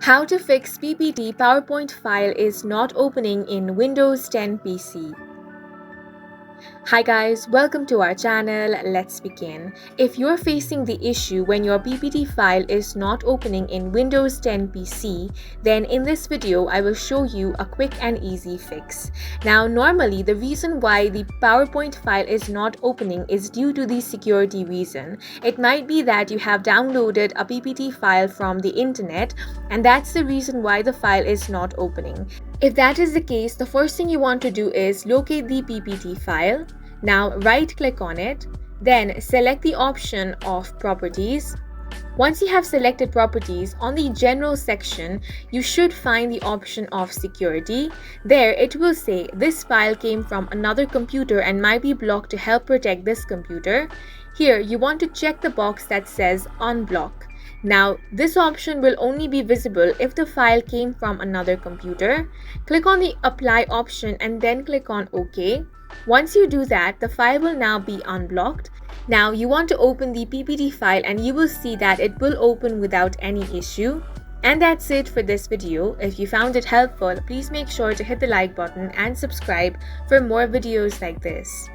How to fix PPT PowerPoint file is not opening in Windows 10 PC. Hi guys, welcome to our channel. Let's begin. If you're facing the issue when your PPT file is not opening in Windows 10 PC, then in this video I will show you a quick and easy fix. Now normally the reason why the PowerPoint file is not opening is due to the security reason. It might be that you have downloaded a PPT file from the internet and that's the reason why the file is not opening. If that is the case, the first thing you want to do is locate the PPT file. Now right-click on it, then select the option of Properties. Once you have selected Properties, on the General section, you should find the option of Security. There it will say this file came from another computer and might be blocked to help protect this computer. Here you want to check the box that says Unblock. Now, this option will only be visible if the file came from another computer. Click on the Apply option and then click on OK. Once you do that, the file will now be unblocked. Now, you want to open the PPT file and you will see that it will open without any issue. And that's it for this video. If you found it helpful, please make sure to hit the like button and subscribe for more videos like this.